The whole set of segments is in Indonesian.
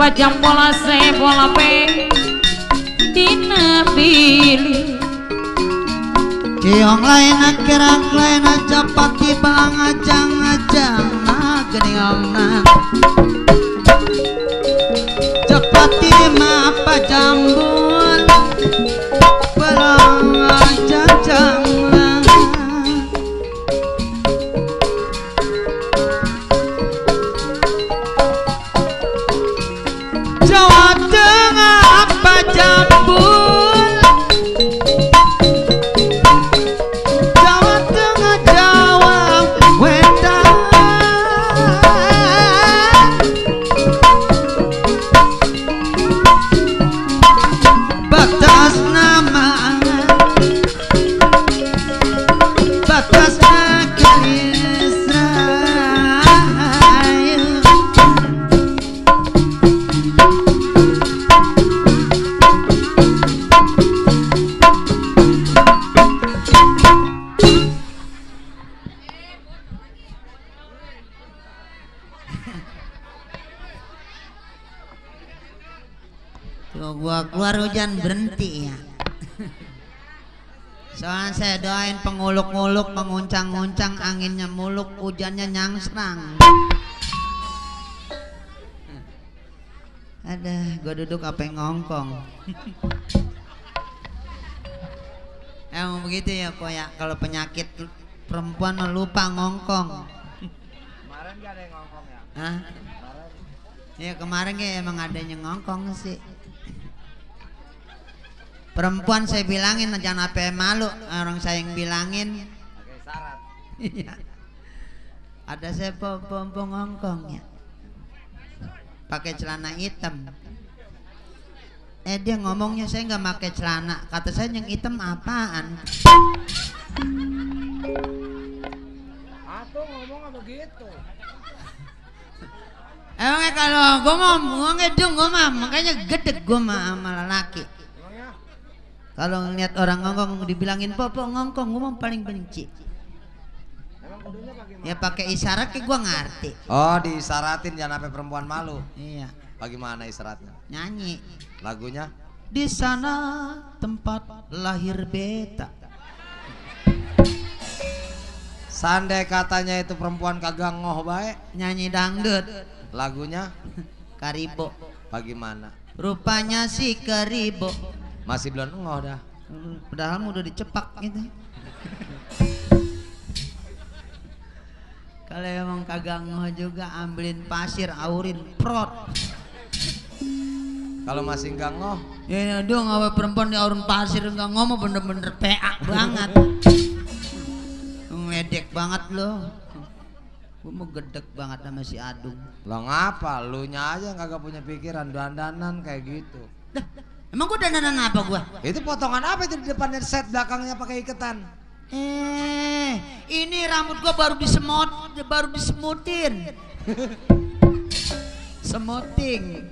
bajang bola se bola pe dina pilih Kiong lain akirak lain capati bang ajang-ajang geningang na capati ma apa jambul belang ajang-ajang Jawa Tengah apa jambul Jawa Tengah Jawa Wetan batas nama batas negeri Israel Tuh gua keluar hujan berhenti ya. Soalnya saya doain penguluk-nguluk, menguncang-nguncang, anginnya muluk, hujannya nyangsrang. Ada, gua duduk apa yang ngongkong. Emang begitu ya kok ya, kalau penyakit perempuan lupa ngongkong. Kemarin gak ada yang ngongkong ya? Hah? Ya kemarin ya emang adanya ngongkong sih. Perempuan saya bilangin jangan apa malu, orang saya yang bilangin. Pakai syarat. Iya. Ada saya pompong ngongkong ya. Pakai celana hitam. Dia ngomongnya saya nggak pakai celana, kata saya yang hitam apaan? Atau ngomong begitu. Emangnya kalau gue mau ngedung gue mah makanya gedeg gue mah sama lelaki. Kalau ngeliat orang ngongkong dibilangin popo ngongkong gue mah paling benci. Emang kudunya bagaimana? Ya pakai isyarat ke gue ngerti. Oh, diisyaratin jangan sampai perempuan malu. Iya. Bagaimana isyaratnya? Nyanyi. Lagunya? Di sana tempat lahir beta. Sandai katanya itu perempuan kagak ngoh baik. Nyanyi dangdut. Lagunya? Karibo. Bagaimana? Rupanya si Karibo. Masih belum ngoh dah. Padahal udah dicepak gitu. Kalau emang kagak ngoh juga ambilin pasir aurin prot. Kalau masih enggak ngoh, Ya dong apa perempuan di aurin pasir enggak ngoh mah bener-bener PA banget. Ngedek banget loh. Gue mau gedek banget sama si Adung. lah ngapa? Lu nya aja kagak punya pikiran dandanan kayak gitu. Dah, emang gue dandanan apa gua? Itu potongan apa itu di depannya set, belakangnya pakai iketan? Ini rambut gua baru disemutin. Semuting.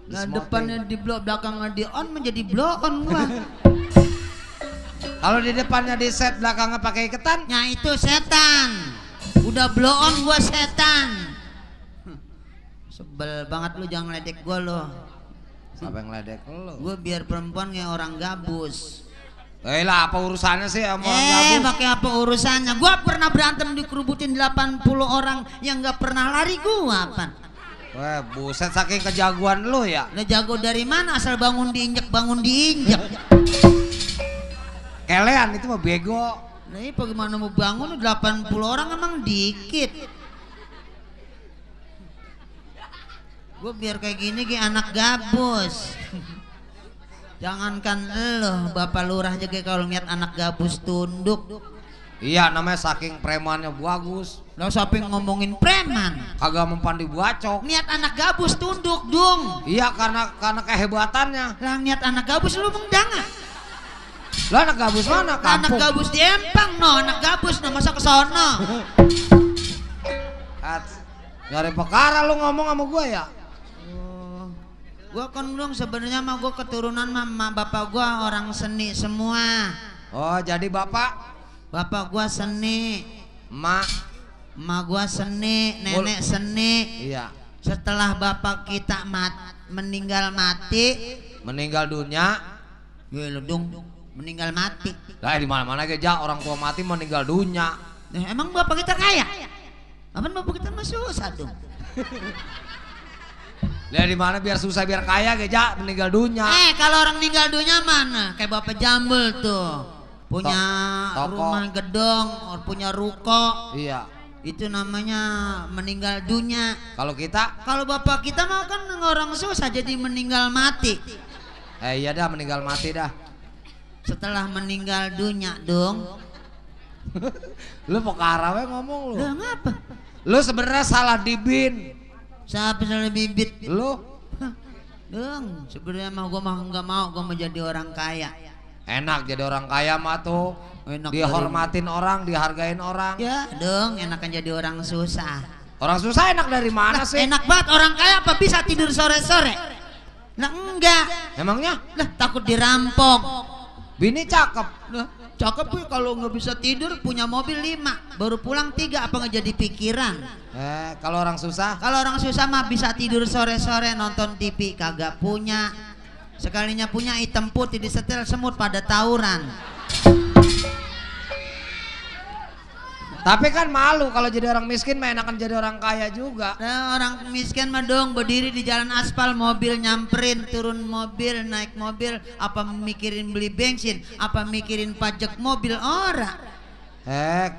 Nah depannya di blow, belakangnya di on menjadi blow on gua. Kalau di depannya di set, belakangnya pakai iketan? Nah itu setan. Udah blow on gua setan. Sebel banget lu, jangan ledek gua lo. Siapa yang ledek lu? Gua biar perempuan kayak orang gabus. Lah apa urusannya sih sama orang gabus? Pakai apa urusannya? Gua pernah berantem dikerubutin 80 orang yang nggak pernah lari gua apa? Wah buset, saking kejagoan lu ya. Lah jago dari mana? Asal bangun diinjek. Kelean itu mah bego. Nah ini bagaimana mau bangun 80 orang emang dikit. Gue biar kayak gini kayak anak gabus. Jangankan lo, bapak lurah aja kalau lihat anak gabus tunduk. Iya namanya saking premannya bagus. Lo siapa yang ngomongin preman? Kagak mempan dibacok. Niat anak gabus tunduk dong. Iya karena kehebatannya. Lah niat anak gabus lu mengdanga. Lah anak gabus mana? Kampung. Anak gabus di Empang no, anak gabus no masa ke sono. Nyari perkara lu ngomong sama gue ya. Gua kan dong sebenarnya mah gua keturunan mama bapak gua orang seni semua. Oh jadi bapak gua seni, emak gua seni, nenek seni. iya. Setelah bapak kita meninggal mati, Meninggal dunia. ya lu dong meninggal mati. Lah di mana-mana aja orang tua mati meninggal dunia. Emang bapak kita kaya? Apaan bapak kita mah susah dong. Lah di mana biar susah biar kaya aja meninggal dunia. Kalau orang meninggal dunia mana? Kayak bapak Jambul tuh. Punya Toko. rumah gedong, punya ruko. Iya. Itu namanya meninggal dunia. Kalau kita, Kalau bapak kita mah kan orang susah jadi meninggal mati. iya dah meninggal mati dah. Setelah meninggal dunia dong. Lu perkara we ngomong lu. Lah ngapa? Lu sebenarnya salah dibin. Siapa salah bibit? Lu Dong, sebenarnya mah gua mah nggak mau, gua mau jadi orang kaya. enak jadi orang kaya mah tuh. Enak Dihormatin orang, dihargain orang. Ya dong, enakan jadi orang susah. Orang susah enak dari mana sih? Enak banget orang kaya apa bisa tidur sore-sore? Nah enggak. Emangnya? Lah takut dirampok. Bini cakep. Lah cakep gue kalau nggak bisa tidur punya mobil 5, baru pulang 3, apa nggak jadi pikiran? Kalau orang susah? Kalau orang susah mah bisa tidur sore-sore nonton TV kagak punya. Sekalinya punya hitam putih disetel semut pada tawuran. Tapi kan malu kalau jadi orang miskin mah enakan jadi orang kaya juga. Nah, orang miskin mah dong berdiri di jalan aspal, mobil nyamperin, turun mobil, naik mobil, apa mikirin beli bensin, apa mikirin pajak mobil orang.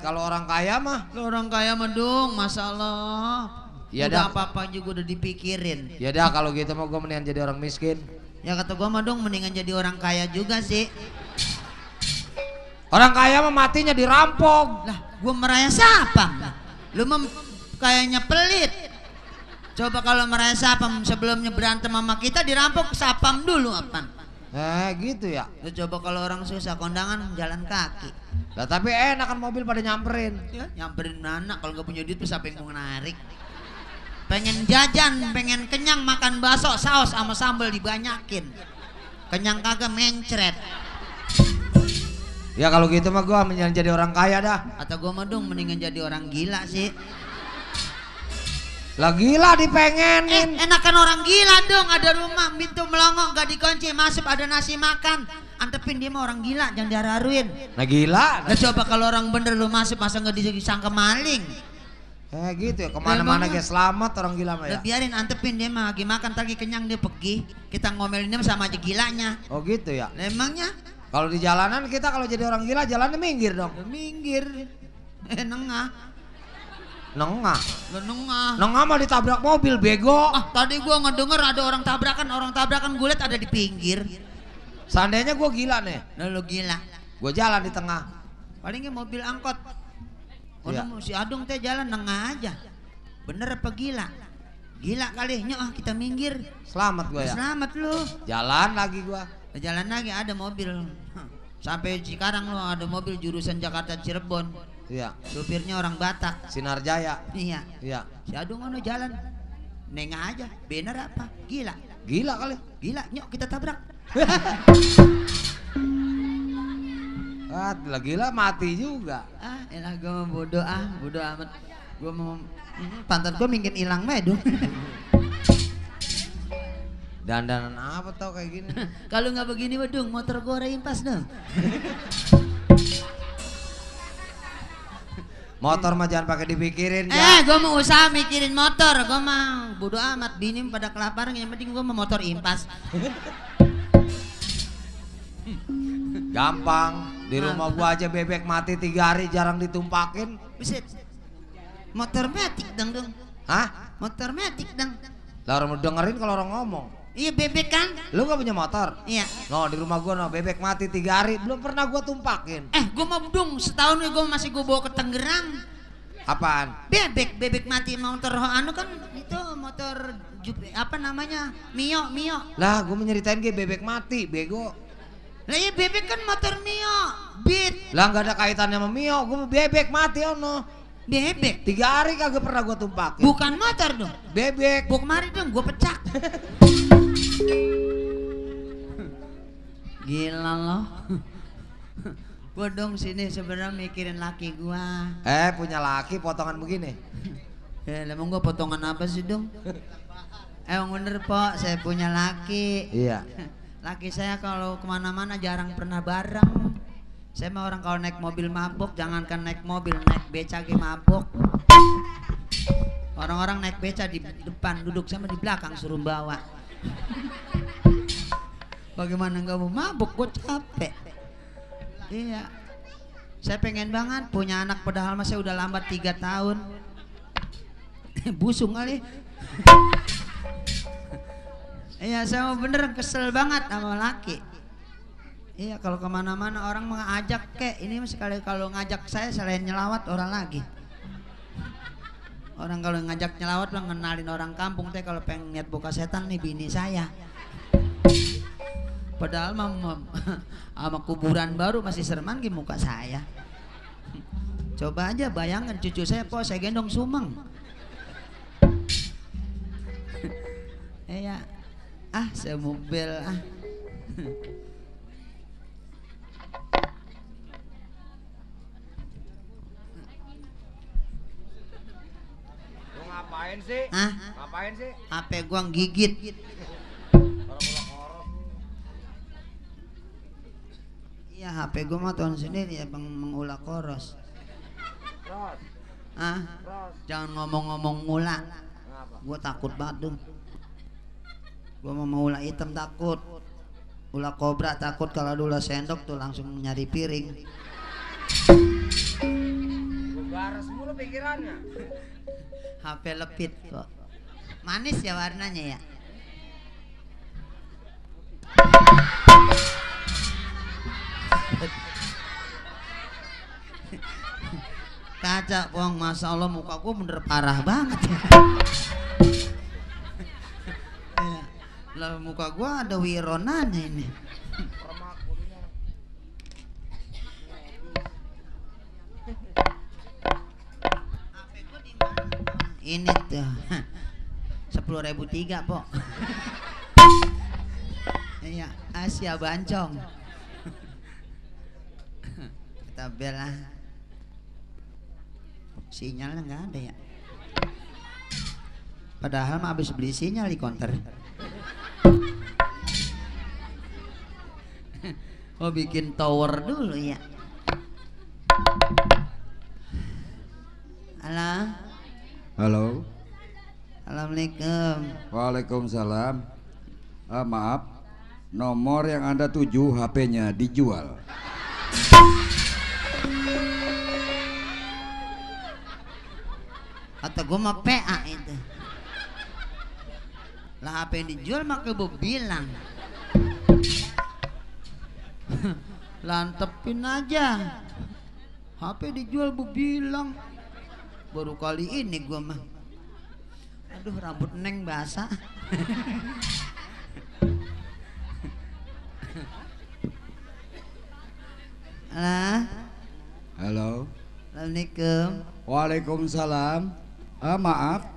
Kalau orang kaya mah? Lo orang kaya mah dong, masalah. Ya udah dah. apa-apa juga udah dipikirin. Ya dah kalau gitu mah gue mendingan jadi orang miskin. Ya kata gua mah dong mendingan jadi orang kaya juga sih. Orang kaya mah matinya dirampok. Lah, gua meraya sapam. Lu mah kayaknya pelit. Coba kalau meraya sapam sebelumnya berantem sama kita dirampok sapam dulu apaan? Gitu ya. Lu coba kalau orang susah kondangan jalan kaki. Lah tapi enak kan mobil pada nyamperin. Ya, nyamperin anak kalau nggak punya duit tuh siapa yang mau narik? Pengen jajan, pengen kenyang makan bakso, saus sama sambal dibanyakin. Kenyang kagak mencret. Ya kalau gitu mah gua mendingan jadi orang kaya dah. Atau gua mah dong mendingan jadi orang gila sih. Lah gila dipengenin. Enakan orang gila dong, ada rumah pintu melongok gak dikunci, masuk ada nasi makan. Antepin dia mah orang gila, jangan diharuin. Nah gila. Nah coba kalau orang bener lu masuk masa nggak disangka maling. Gitu ya, kemana-mana Emang kayak selamat orang gila mah ya. Udah biarin antepin dia mah lagi makan lagi kenyang dia pergi. Kita ngomelin dia sama aja gilanya. Oh gitu ya. Nah, emangnya Kalau di jalanan kita kalau jadi orang gila jalannya minggir dong. udah minggir. Nengah. Nengah. Lu nengah. Nengah mah ditabrak mobil bego. Tadi gua ngedenger ada orang tabrakan gue liat ada di pinggir. Seandainya gua gila nih. Nah, lu gila. Gua jalan di tengah. Palingnya mobil angkot. Iya. Si Adung teh jalan nengah aja. Bener apa gila? Gila kali, nyok kita minggir. Selamat gua ya. Selamat lu. Jalan lagi gua. Jalan lagi ada mobil. Sampai sekarang lu ada mobil jurusan Jakarta Cirebon. Iya. Supirnya orang Batak. Sinar Jaya. Iya. Iya. Si Adung ono jalan. Nengah aja. Bener apa? Gila. Gila kali. Gila, nyok kita tabrak. Gila mati juga. Elah gue mau bodo amat. Gue mau pantat gue mungkin hilang medung. Dandanan apa tau kayak gini? Kalau nggak begini wedung motor gue impas dong. Motor mah jangan pakai dipikirin ya. Gue mau usaha mikirin motor. Gue mah bodo amat. Bini pada kelaparan, yang penting gue mau motor impas. Gampang. Di rumah gua aja bebek mati 3 hari jarang ditumpakin. Buset. Motor metik dong. Hah? Motor metik dong. Lah orang dengerin kalau orang ngomong. Iya bebek kan? Lu gak punya motor? Iya. No, di rumah gua no bebek mati 3 hari belum pernah gua tumpakin. Gue mau dong setahun gue masih gue bawa ke Tangerang. Apaan? Bebek mati motor anu kan itu motor apa namanya? Mio. Lah gua menyeritain gue bebek mati bego. Lah ya bebek kan motor Mio, Beat. Lah nggak ada kaitannya sama Mio, gua bebek mati ono. Bebek. 3 hari kagak pernah gua tumpakin. Bukan motor dong. Bebek. Gua kemarin dong, gua pecah. Gila loh. Gua dong sini sebenarnya mikirin laki gua. Punya laki potongan begini. Ya, emang gua potongan apa sih dong? Emang bener Pok, saya punya laki. Iya. Laki saya kalau kemana-mana jarang pernah bareng. Saya mah orang kalau naik mobil mabuk, jangankan naik mobil, naik beca ge mabuk. Orang-orang naik beca di depan duduk sama di belakang suruh bawa. Bagaimana nggak mau mabuk? Gue capek. Iya. Saya pengen banget punya anak padahal mah saya udah lambat 3 tahun. Busung kali. Iya, saya mau bener kesel banget sama laki. Iya, kalau kemana-mana orang mengajak kek, ini sekali kalau ngajak saya selain nyelawat orang lagi. Orang kalau ngajak nyelawat lah ngenalin orang kampung teh kalau pengen lihat buka setan nih bini saya. Padahal sama kuburan baru masih sereman di muka saya. Coba aja bayangkan cucu saya po saya gendong sumeng. Iya. Semobil Ngapain sih? Ngapain sih? HP gua gigit. Iya, HP gua mah tahun sendiri ya bang mengulah koros. Ros. Jangan ngomong-ngomong ngula. Gua takut banget dong. Gua mau ulah hitam takut. Ulah kobra takut kalau ada ulah sendok tuh langsung nyari piring. Garas mulu pikirannya. HP lepit kok. Manis ya warnanya ya. Kaca Wong, masya Allah muka gue bener parah banget ya. Lah muka gue ada wironanya ini. Ini tuh 10.003 Pok. Iya, Asia Bancong. Kita bela. Sinyalnya nggak ada ya. Padahal mah habis beli sinyal di counter. Oh bikin tower dulu ya. Halo. Halo. Assalamualaikum. Waalaikumsalam. Maaf, nomor yang Anda tuju HP-nya dijual. Kata gue mah PA itu. Lah HP yang dijual mah gue bilang. Lantepin aja. HP dijual gue bilang. Baru kali ini gue mah. Aduh rambut neng basah. Halo. Assalamualaikum. Waalaikumsalam. Maaf,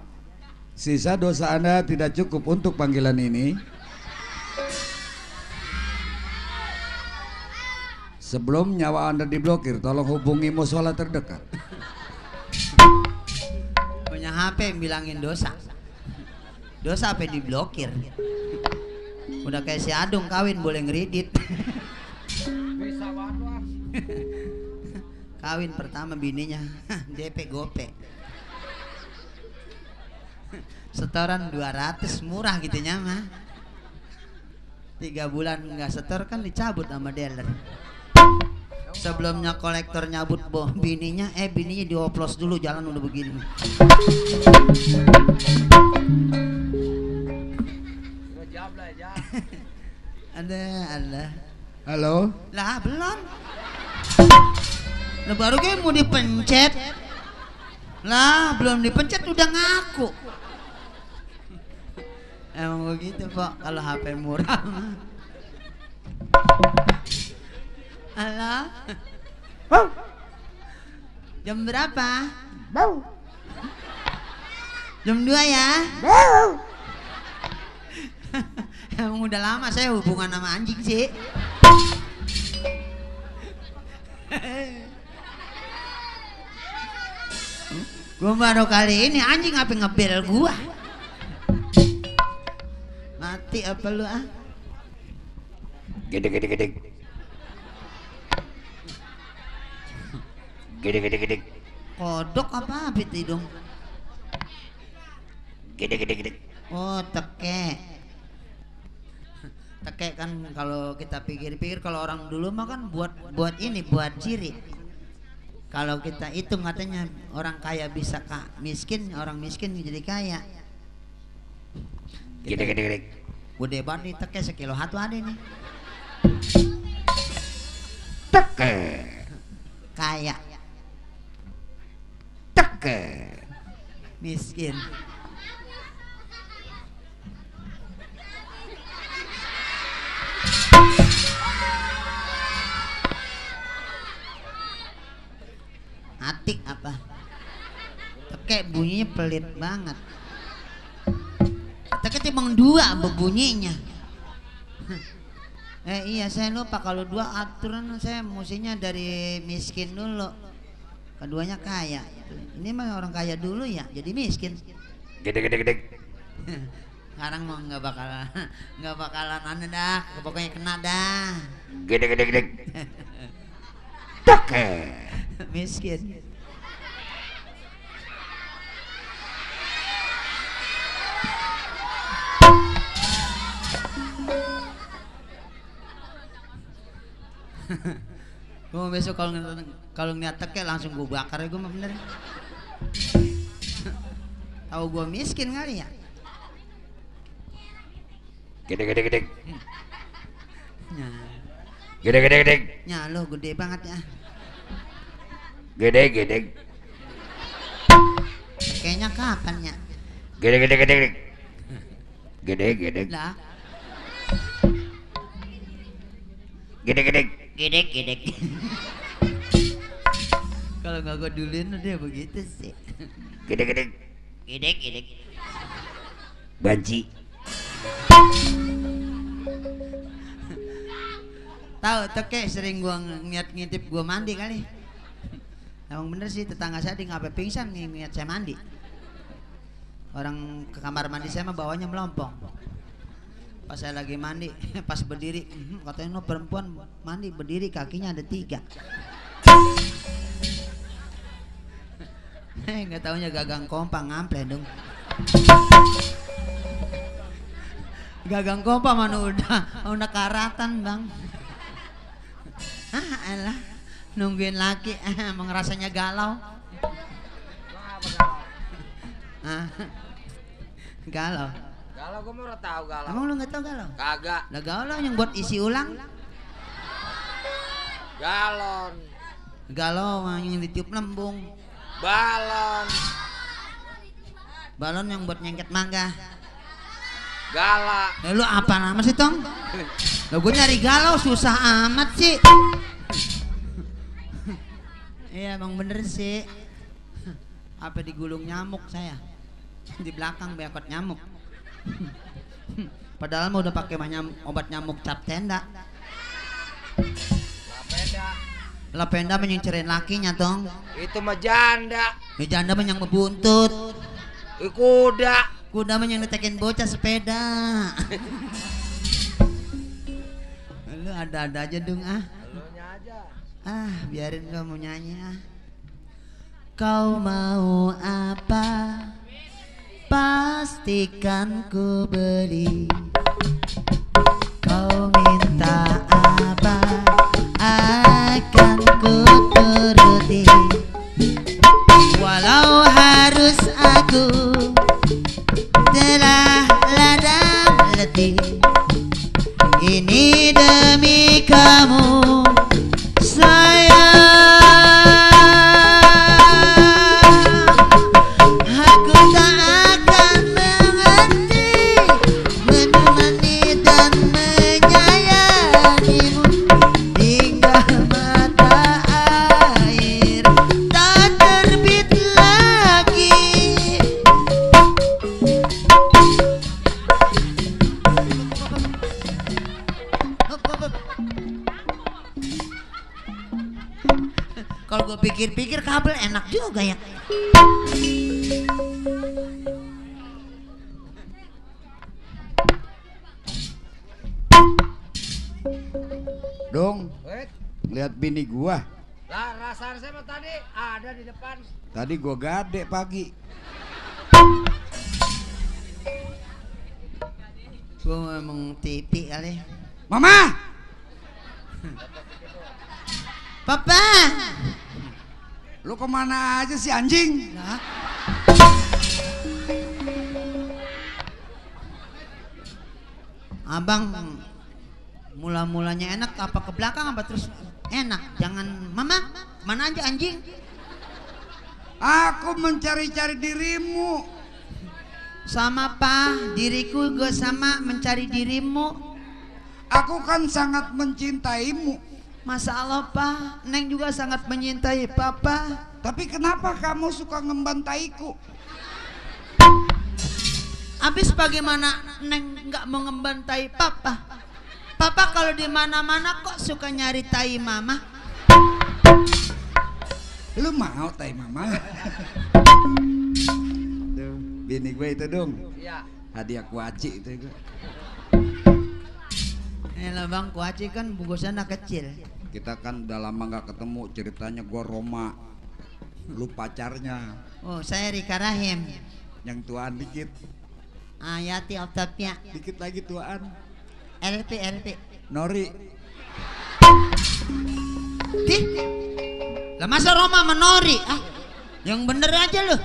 sisa dosa Anda tidak cukup untuk panggilan ini. Sebelum nyawa Anda diblokir, tolong hubungi mushola terdekat. Punya HP yang bilangin dosa. Dosa apa diblokir? Udah kayak si Adung kawin boleh ngeredit. Bisa banget. Kawin pertama bininya DP gope. Setoran 200 murah gitu mah. 3 bulan nggak setor kan dicabut sama dealer. Sebelumnya kolektor nyabut bininya, bininya dioplos dulu jalan udah begini. Ada. Halo. Lah belum. Lah baru kayak mau dipencet. Lah belum dipencet udah ngaku. Emang begitu Pak kalau HP murah. Halo. Jam berapa? Jam 2 ya? Emang udah lama saya hubungan sama anjing sih. Gua baru kali ini anjing apa ngebel gua. Mati apa lu ah? Gede. Kodok apa itu dong? Gede. Oh teke. Teke kan kalau kita pikir-pikir kalau orang dulu mah kan buat ini buat ciri. Kalau kita hitung katanya orang kaya bisa miskin, orang miskin jadi kaya. Gede. Gede banget nih teke sekilo hatu ada nih. Teke. Kaya. Teke. Miskin. Atik apa? Teke bunyinya pelit banget. Teke timbang dua berbunyinya. Iya saya lupa kalau dua aturan saya mestinya dari miskin dulu. Keduanya kaya. Ini mah orang kaya dulu ya, jadi miskin. Gede. Sekarang mau nggak bakalan aneh dah, pokoknya kena dah. Gede. Teke. Miskin. Gue besok kalau ngeliat teke langsung gue bakar ya gue mah bener. Tahu gue miskin kali ya. Gede. Nah. Gede. Ya lo gede banget ya. Gede. Kayaknya kapan ya? Gede. Lah. Gede. Kalau nggak gue duluin dia begitu sih. Gede. Banci. Tahu teke sering gua ngintip gua mandi kali. Emang bener sih tetangga saya di ngapain pingsan ngeliat saya mandi. Orang ke kamar mandi saya mah bawahnya melompong. Pas saya lagi mandi, pas berdiri, katanya no perempuan mandi berdiri kakinya ada 3. Nggak taunya gagang kompa ngample dong. Gagang kompa mana udah karatan bang. Alah nungguin laki emang rasanya galau. Galau. Galau gue mau tahu galau. Emang lu nggak tahu galau? Kagak. Lah galau yang buat isi ulang. Galon. Galau yang ditiup lembung. Balon. Balon yang buat nyengket mangga. Galak. Lu apa nama sih Tong? Lah gue nyari galau susah amat sih. Iya bang bener sih. Apa digulung nyamuk saya? Di belakang beakot nyamuk. Padahal mau udah pakai obat nyamuk cap tenda. Lapenda menyingkirin lakinya Tong. Itu mah janda. Janda mah yang membuntut. Kuda. Kuda mah yang ngetekin bocah sepeda. Lu ada-ada aja dong ah. Biarin kamu nyanyi ah. Kau mau apa? Pastikan ku beli. Kau minta apa? Akan ku turuti. Walau harus aku telah ladang letih. Ini demi kamu sayang. Aku tak akan mengerti, menemani dan menyayangimu hingga mata air tak terbit lagi. enak juga ya. Dong, lihat bini gua. Lah rasa saya tadi ada di depan. Tadi gua gade pagi. Gua emang TV kali. Mama, Papa. lu kemana aja sih anjing? Lah. Abang mula-mulanya enak apa ke belakang apa terus enak? Jangan mama, mana aja anjing? Aku mencari-cari dirimu. Sama pa, diriku gue sama mencari dirimu. Aku kan sangat mencintaimu. Masa Allah pa, Neng juga sangat menyintai papa. Tapi kenapa kamu suka ngembantaiku? Abis bagaimana Neng nggak mau ngembantai papa? Papa kalau di mana-mana kok suka nyari tai mama? Lu mau tai mama? Tuh, bini gue itu dong. Iya. Hadiah kuaci itu gue. Ini lah bang, kuaci kan bungkusannya kecil. Kita kan udah lama nggak ketemu. Ceritanya gue Roma, lu pacarnya. Oh saya Rika Rahim. Yang tuaan dikit, Yati Octavia. dikit lagi tuaan. LP. Nori. Dih, lah masa Roma menori? Yang bener aja lu.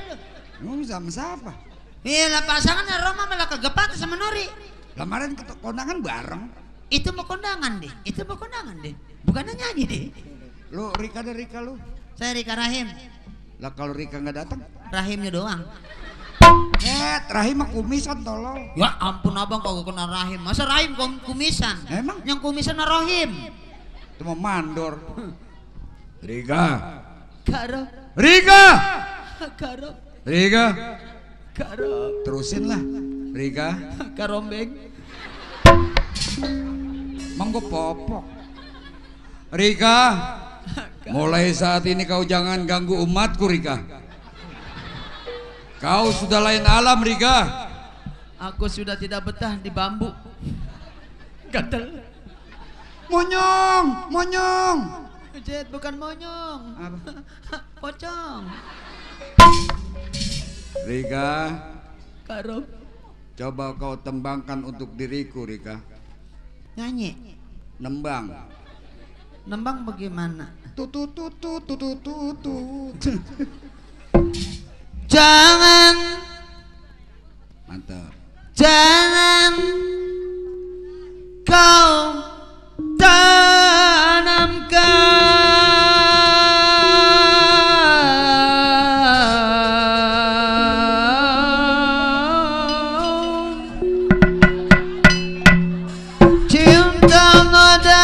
Lu sama siapa? Iya lah pasangannya Roma malah kagak pantas sama Nori. Kemarin ke kondangan bareng. Itu mau kondangan deh. Bukannya nyanyi deh. Lu Rika dari Rika lu. Saya Rika Rahim. Lah kalau Rika nggak datang, Rahimnya doang. Rahim mah kumisan tolol. Ya ampun abang kok kenal Rahim. Masa Rahim kumisan? Emang? Yang kumisan Rahim. Itu mah mandor. Rika. Karo. Rika. Karo. Rika. Karo. Terusin lah. Rika. Karombeng. Manggo popok. Rika. Mulai saat ini kau jangan ganggu umatku, Rika. Kau sudah lain alam, Rika. Aku sudah tidak betah di bambu. Gatel. Monyong. Jet bukan monyong. Apa? Pocong. Rika, Karo. coba kau tembangkan untuk diriku, Rika. Nyanyi. Nembang. Nembang bagaimana? Tutut. Jangan. Mantap. Jangan kau tanamkan cinta noda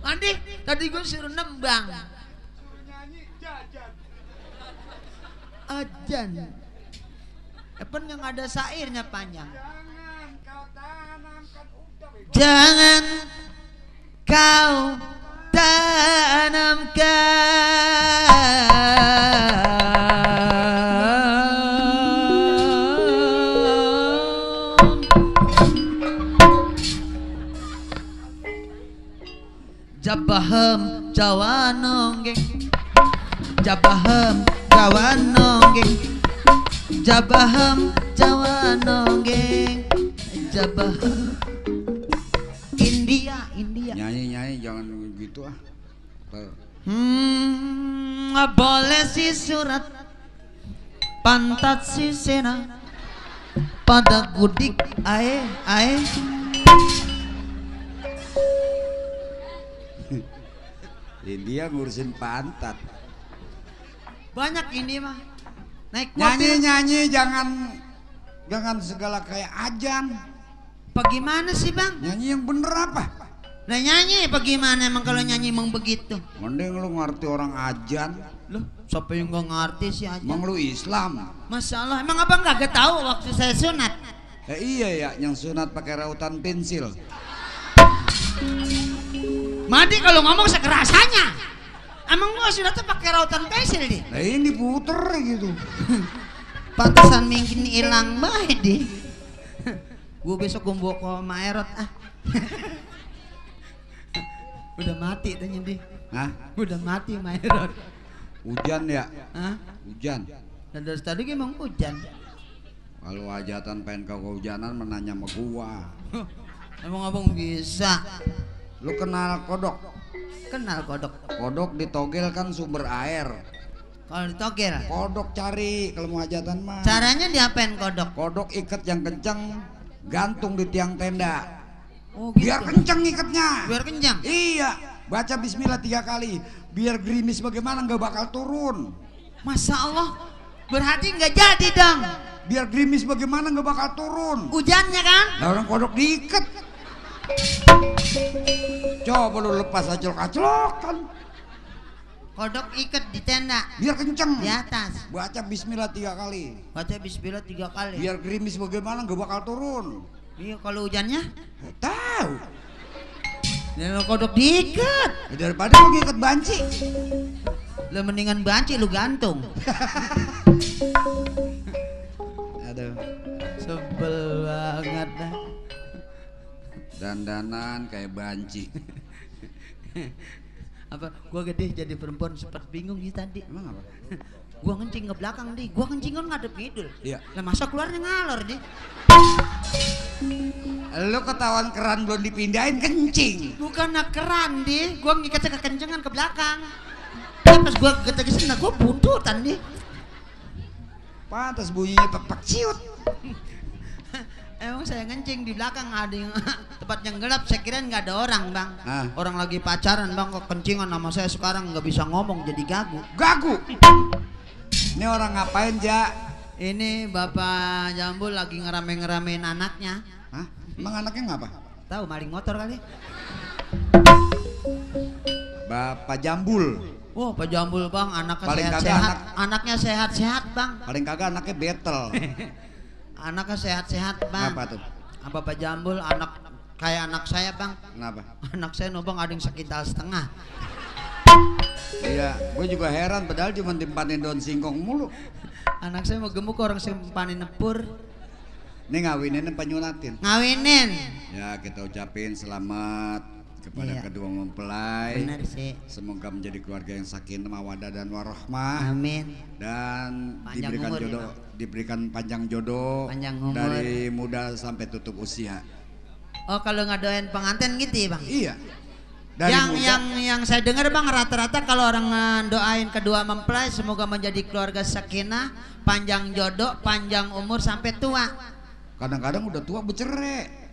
Andi, tadi gue suruh nembang. Ajan. Epen yang ada syairnya panjang. Jangan kau tanamkan Jabahem Jawa nonggeng Jabahem Jawa nonggeng Jabahem Jawa nonggeng Jabahem India Nyanyi jangan gitu ah. Boleh si surat pantat si sena pada gudik ae Dia ngurusin pantat. banyak ini mah naik mobil Nyanyi jangan segala kayak ajan. bagaimana sih bang? Nyanyi yang bener apa? Nah nyanyi bagaimana emang kalau nyanyi emang begitu? Mending lu ngerti orang ajan. Loh siapa yang gak ngerti sih aja? Emang lu Islam? Masya Allah emang abang gak tahu waktu saya sunat? Iya ya, yang sunat pakai rautan pensil. Madi kalau ngomong sekerasanya. Emang gua sudah tuh pakai rautan pensil di. Nah ini puter gitu. Pantesan mungkin hilang baik di. Gua besok gua bawa ke Maerot ah. Udah mati tanya di. Hah? Udah mati Maerot. Hujan ya? Hah? Hujan. Dan dari tadi emang hujan. Kalau hajatan pengen kau kehujanan menanya sama gua. Emang abang bisa. Lu kenal kodok? Kenal kodok. Kodok ditogel kan sumber air. Kalau ditogel. Kodok cari kalau mau hajatan mah. Caranya diapain kodok? Kodok ikat yang kencang, gantung di tiang tenda. Oh, gitu. Biar kencang ikatnya. Biar kencang. Iya. Baca bismillah 3 kali. Biar gerimis bagaimana nggak bakal turun. Masya Allah. Berarti nggak jadi dong. Biar gerimis bagaimana nggak bakal turun. Hujannya kan? Nah orang kodok diikat. Coba lu lepas aclok-aclok kan. Kodok ikat di tenda. Biar kenceng. Di atas. Baca bismillah 3 kali. Baca bismillah 3 kali. Biar gerimis bagaimana nggak bakal turun. Iya kalau hujannya? Nggak tahu. Ya kodok diikat. Ya, daripada lu ngikat banci. Lu mendingan banci lu gantung. Aduh. Sebel banget dah. Dandanan kayak banci. Apa gua gede jadi perempuan sempat bingung sih tadi. Emang apa? Gua kencing ke belakang di. Gua kencing kan ngadep ngidul. Iya. Lah masa keluarnya ngalor di. Lu ketahuan keran belum dipindahin kencing. Bukan keran di. Gua ngikatnya kekencengan ke belakang. Ya, pas gua ketegesin nah gua buntutan di. Pantas bunyinya pepak ciut. Emang saya ngencing di belakang ada yang tempat yang gelap, saya kira nggak ada orang bang. Ah. Orang lagi pacaran bang, kok kencingan sama saya sekarang nggak bisa ngomong jadi gagu. Gagu. Ini orang ngapain ja? Ini Bapak Jambul lagi ngerame-ngeramein anaknya. Hah? Emang anaknya ngapa? Tahu maling motor kali? Bapak Jambul. Oh Pak Jambul bang, anaknya Paling kagak sehat-sehat. Anaknya sehat-sehat bang. Paling kagak anaknya betel. Anaknya sehat-sehat bang. Apa tuh? Bapak Jambul anak kayak anak saya bang. Kenapa? Anak saya nobang ada yang sekitar setengah. Iya, gue juga heran padahal cuma timpanin daun singkong mulu. Anak saya mau gemuk orang simpanin nepur. Ini ngawinin apa nyunatin? Ngawinin. Ya kita ucapin selamat kepada Iya. kedua mempelai. Benar sih. Semoga menjadi keluarga yang sakinah mawaddah dan warahmah. Amin. Dan Panjang diberikan umur, jodoh, ya, Bang. diberikan panjang jodoh Panjang umur. dari muda sampai tutup usia. Oh kalau ngadoin pengantin gitu ya bang? Iya. Dari Yang saya dengar bang rata-rata kalau orang doain kedua mempelai semoga menjadi keluarga sakinah, panjang jodoh, panjang umur sampai tua. kadang-kadang udah tua bercerai.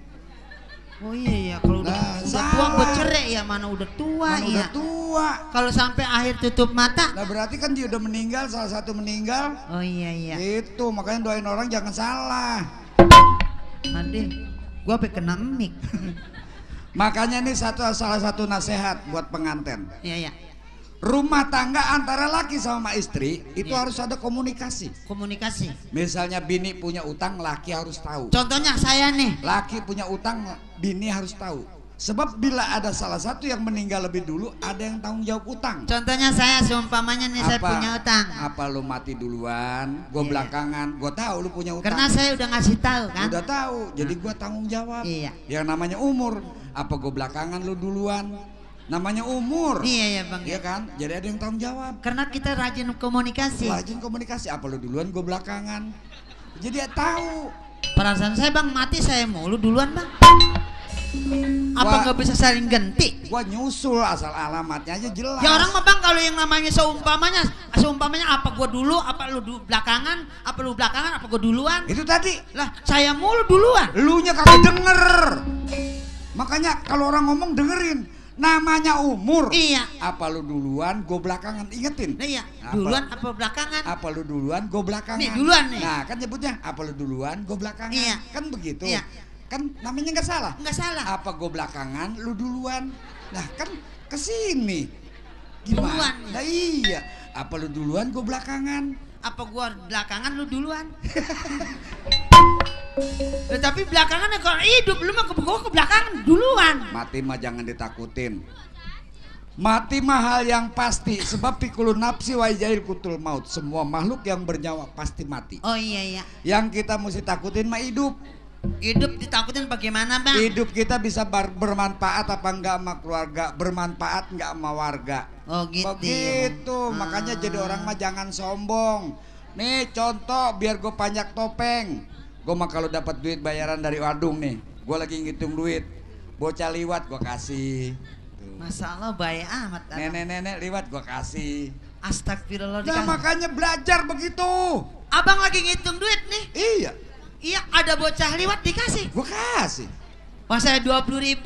Oh iya ya kalau udah tua salah. bercerai ya mana udah tua Mana ya. udah tua. Kalau sampai akhir tutup mata. Nah berarti kan dia udah meninggal, salah satu meninggal. Oh iya iya. Itu makanya doain orang jangan salah. Aduh, gua sampai kena mic. Makanya ini salah satu nasihat buat pengantin. Iya iya. Rumah tangga antara laki sama istri itu Iya. harus ada komunikasi. Komunikasi. Misalnya bini punya utang, laki harus tahu. Contohnya saya nih. Laki punya utang, bini harus tahu. Sebab bila ada salah satu yang meninggal lebih dulu, ada yang tanggung jawab utang. Contohnya saya seumpamanya nih saya punya utang. Apa lu mati duluan, gue Iya. belakangan, gue tahu lu punya utang. Karena saya udah ngasih tahu kan. Udah tahu, jadi gue tanggung jawab. Iya. Yang namanya umur, apa gue belakangan lu duluan? Namanya umur. Iya ya bang. Iya kan? Jadi ada yang tanggung jawab. Karena kita rajin komunikasi. Rajin komunikasi, apa lu duluan, gue belakangan. Jadi dia tahu. Perasaan saya bang mati saya mulu duluan bang. Apa Wah. nggak bisa saling ganti? Gua nyusul asal alamatnya aja jelas. Ya orang mah bang kalau yang namanya seumpamanya apa gua dulu, apa lu belakangan, apa lu belakangan, apa gua duluan? Itu tadi. Lah saya mulu duluan. Elunya kagak denger. Makanya kalau orang ngomong dengerin. Namanya umur. Iya. Apa lu duluan, gue belakangan. Ingetin. Nah, iya. Apa? Duluan apa belakangan? Apa lu duluan, gue belakangan. Nih, duluan nih. Nah kan nyebutnya apa lu duluan, gue belakangan. Iya. Kan begitu. Iya. Kan namanya nggak salah. Nggak salah. Apa gue belakangan, lu duluan. Nah kan kesini. Duluan. Nah iya. Apa lu duluan, gue belakangan. Apa gua belakangan lu duluan? Tapi belakangan kalau hidup lu mah ke belakangan duluan. Mati mah jangan ditakutin. Mati mah hal yang pasti, sebab pikulu nafsi wa jail kutul maut. Semua makhluk yang bernyawa pasti mati. Oh iya. Yang kita mesti takutin mah hidup. Hidup ditakutin bagaimana, Bang? Hidup kita bisa bermanfaat apa enggak sama keluarga, bermanfaat enggak sama warga. Oh gitu. Begitu, makanya jadi orang mah jangan sombong. Nih contoh biar gue panjak topeng. Gue mah kalau dapat duit bayaran dari Wadung nih, gue lagi ngitung duit. Bocah liwat gue kasih. Masalah baik amat. Nenek-nenek liwat gue kasih. Astagfirullah. Nah makanya belajar begitu. Abang lagi ngitung duit nih. Iya, ada bocah liwat dikasih. gue kasih. Masa 20.000.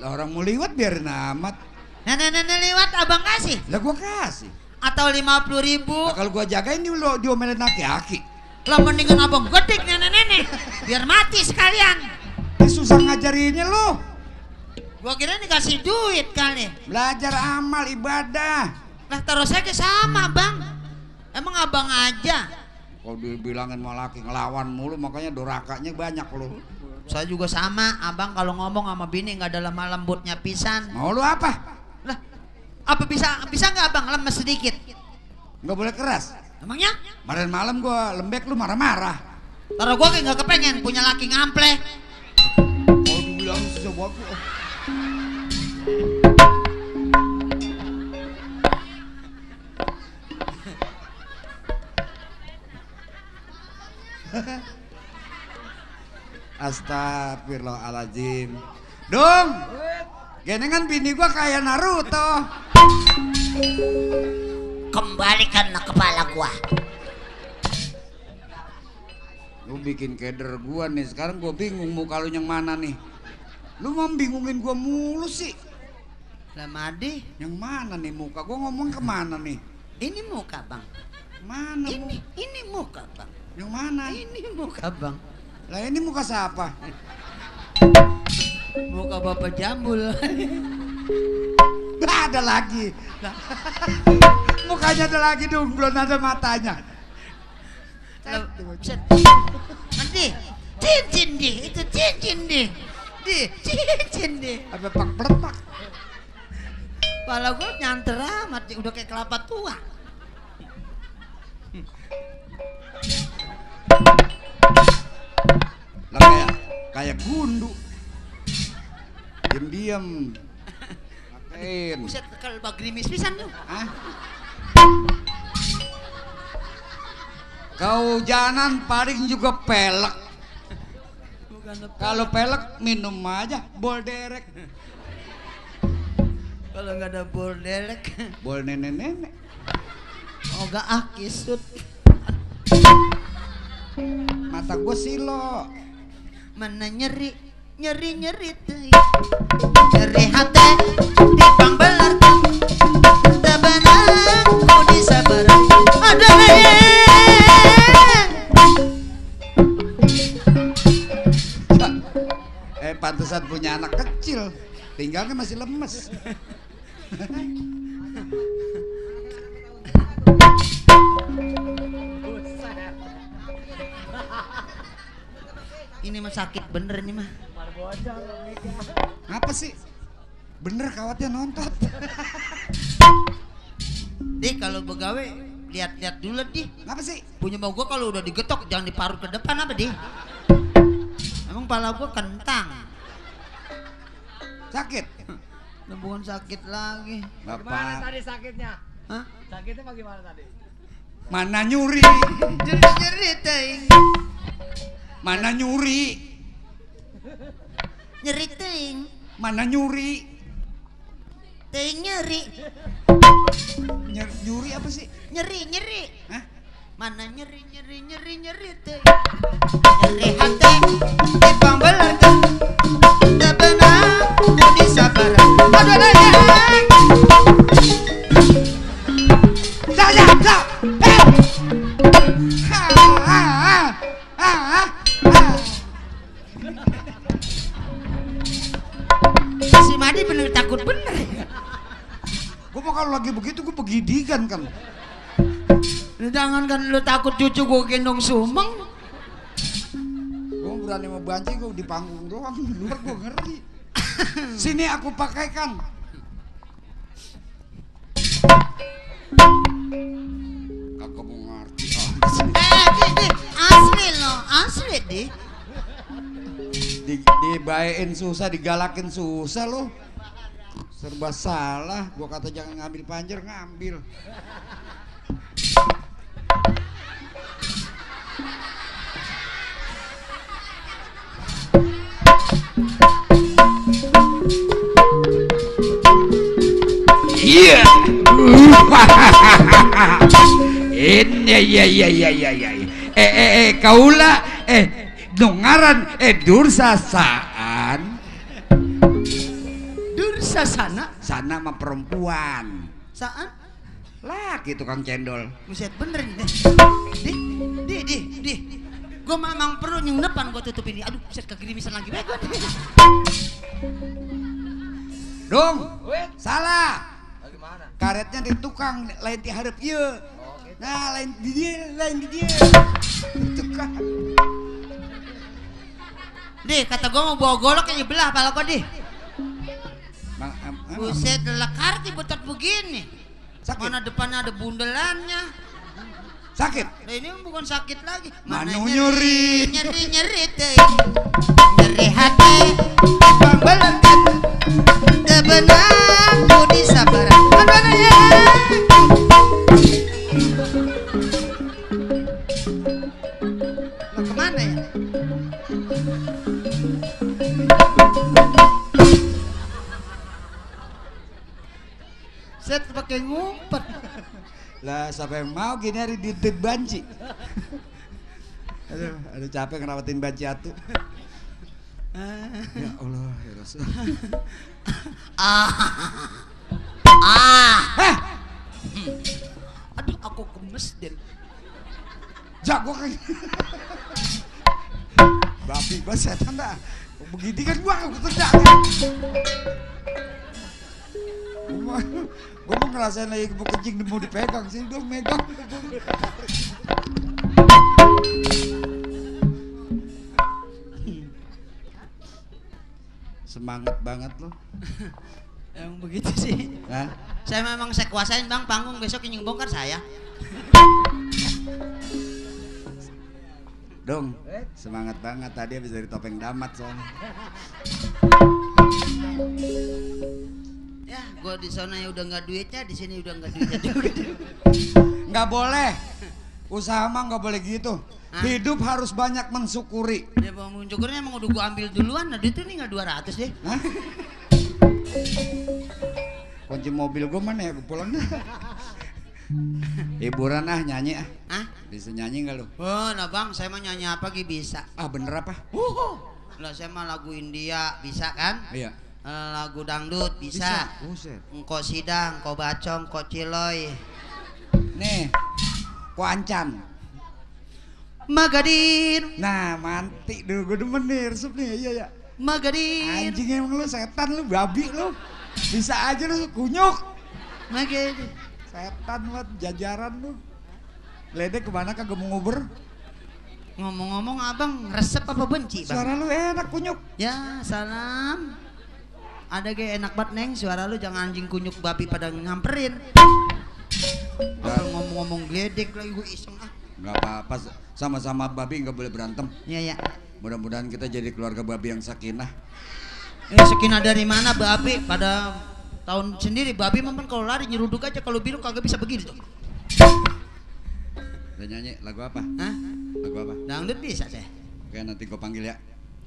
Lah orang mau liwat biarin amat. Nenek-nenek liwat abang kasih. Lah gue kasih. Atau 50.000. Nah, kalau gue jagain lo diomelin aki-aki. Lah mendingan abang gedik nenek-nenek. Biar mati sekalian. Ini susah ngajarinnya lo. Gua kira dikasih duit kali. Belajar amal ibadah. Lah terus aja sama bang. Emang abang aja. Kalau dibilangin mau laki ngelawan mulu makanya dorakanya banyak lo. Saya juga sama. Abang kalau ngomong sama bini nggak ada lemah lembutnya pisan. Mau lo apa? Lah apa bisa nggak abang lemes sedikit? Nggak boleh keras. Emangnya? Kemarin malam gua lembek lu marah-marah. Taruh gua kayak nggak kepengen punya laki ngampleh. Kalau dibilang susah buat lu. Astagfirullahaladzim. Dong, genengan bini gua kayak Naruto. Kembalikan kepala gua. Lu bikin keder gua nih. Sekarang gua bingung muka lu yang mana nih. Lu mau bingungin gua mulu sih. Lah Madi, yang mana nih muka? Gua ngomong kemana nih? Ini muka bang. Mana? Ini muka bang. Yang mana? Ini muka bang. Lah ini muka siapa? Muka bapak jambul. Nggak ada lagi. Mukanya ada lagi dong, belum ada matanya. Nanti cincin deh, itu cincin deh. Cincin deh. Apa pak. Kepala gue nyanter amat, udah kayak kelapa tua. Lah kayak gundu. Diam. Pakein. Buset kalau bagrimis pisan lu. Hah? Kau jangan paling juga pelek. Kalau pelek minum aja bol derek. Kalau nggak ada bol derek, bol nenek-nenek. Oh gak akisut. Mata gue silo. Mana nyeri tuh. Nyeri hati di pangbelar. Tabanan ku disabar. Ada pantesan punya anak kecil, tinggalnya masih lemes. Ini mah sakit bener ini mah. Apa sih? Bener kawatnya nontot. Dih kalau begawe lihat-lihat dulu dih. Apa sih? Punya mau gua kalau udah digetok jangan diparut ke depan apa dih? Emang pala gua kentang. Sakit? Bukan sakit lagi. Bapak. Gimana tadi sakitnya? Hah? Sakitnya bagaimana tadi? Mana nyuri? Nyeri ting. Mana nyuri? Nyeri ting. Mana nyuri? Ting nyeri. Nyuri apa sih? Nyeri. Hah? Mana nyeri ting. Nyeri hati di pangbelar kan. Tak benar ku disabar. Aduh Si Madi bener takut bener. Gue mau kalau lagi begitu gue pegidikan kan. Jangan kan lu takut cucu gue gendong sumeng. Gue berani mau banci gue di panggung doang, di luar gue ngeri. Sini aku pakaikan. Kagak mau ngerti. Di, asli loh, asli di. Dibayain susah, digalakin susah lo. Serba salah. Gua kata jangan ngambil panjer, ngambil. Iya. Iya. Kaula nungaran dursasaan. Dursasana? Sana sama perempuan. Saan? Laki tukang cendol. Buset bener nih. Di. Gua memang perlu yang depan gua tutup ini. Aduh, buset kegirimisan lagi. Gua nih. Dong, salah. Bagaimana? Karetnya di tukang, lain di harap iya. Nah, lain di dia. Tukang. Di, kata gua mau bawa golok yang belah pala gua di. Buset, lekar dibetot begini. Sakit. Mana depannya ada bundelannya. Sakit. Nah, ini bukan sakit lagi. Manu nyeri. Nyeri teh. Nyeri hati. Pembelekan. Kebenar budi sabaran. Aduh ya. Mau kemana ya? Set pakai ngumpet. Lah siapa yang mau gini hari di banci. Aduh, ada capek ngerawatin banci atu. Ya Allah, ya Rasul. Aduh, aku gemes deh. Jago kan. Babi bas setan dah. Begini kan gua kerja. Gua mau ngerasain lagi mau kencing mau dipegang sih dong megang. Semangat banget lo. Emang begitu sih. Hah? Saya memang saya kuasain bang panggung besok yang bongkar saya. Dong, semangat banget tadi habis dari topeng damat soalnya. Ya, gua di sana ya udah nggak duitnya, di sini udah nggak duitnya juga. Nggak boleh. Usaha mah nggak boleh gitu. Hah? Hidup harus banyak mensyukuri. Ya bang mensyukurnya emang udah gua ambil duluan, nah duit ini nggak 200 deh. Hah? Kunci mobil gua mana ya? Gua pulang dah. Hiburan nyanyi ah. Hah? Bisa nyanyi nggak lu? Oh, nah bang, saya mah nyanyi apa gitu bisa. Ah bener apa? Lah saya mah lagu India bisa kan? Iya. Lagu dangdut bisa. Engkau sidang, engkau bacong, engkau ciloy. Nih, ku ancan. Magadir. Nah, mantik dulu gue demen nih, resep nih, iya ya. Magadir. Anjing emang lu setan lu, babi lu. Bisa aja lu kunyuk. Magadir. Setan buat jajaran lu. Ledek kemana kagak mau nguber? Ngomong-ngomong abang resep apa benci bang? Suara lu enak kunyuk. Ya salam. Ada kayak enak banget neng, suara lu jangan anjing kunyuk babi pada nyamperin. Kalau ngomong-ngomong gledek lagi gue iseng ah. Gak apa-apa, sama-sama babi gak boleh berantem. Iya ya. Mudah-mudahan kita jadi keluarga babi yang sakinah. Sakinah dari mana babi? Pada tahun sendiri babi memang kalau lari nyeruduk aja, kalau biru kagak bisa begini tuh. Udah nyanyi lagu apa? Hah? Lagu apa? Dangdut bisa saya. Oke nanti gue panggil ya.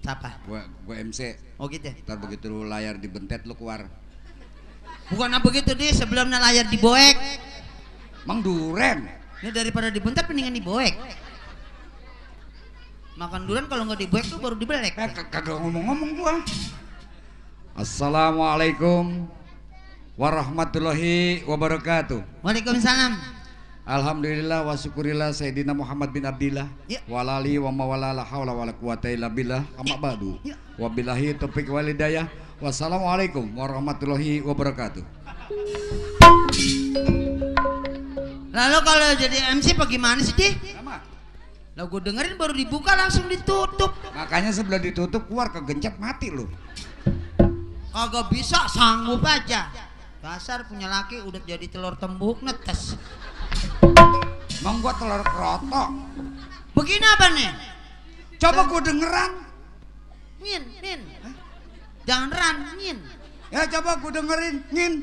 Siapa? Gue MC. Oh gitu. Ntar begitu lu layar dibentet lu keluar. Bukan apa begitu deh, sebelumnya layar diboek. Mang duren. Ini daripada dibentet mendingan diboek. Makan durian kalau nggak diboek tuh baru dibelek. Kagak ngomong-ngomong gua. Assalamualaikum warahmatullahi wabarakatuh. Waalaikumsalam. Alhamdulillah wa syukurillah Sayyidina Muhammad bin Abdillah Ya. walali wa mawala la haula wala quwata illa billah amma ba'du. Ya. Wabillahi taufiq wal hidayah. Wassalamualaikum warahmatullahi wabarakatuh. Lalu kalau jadi MC bagaimana sih, Di? Sama. Lah gue dengerin baru dibuka langsung ditutup. Makanya sebelum ditutup keluar kegencet mati lu. Kagak bisa, sanggup aja. Dasar punya laki udah jadi telur tembuk netes. Emang gua telur kerotok. Begini apa nih? Coba gua dengeran. Ngin. Jangan ran, ngin. Ya coba gua dengerin, ngin.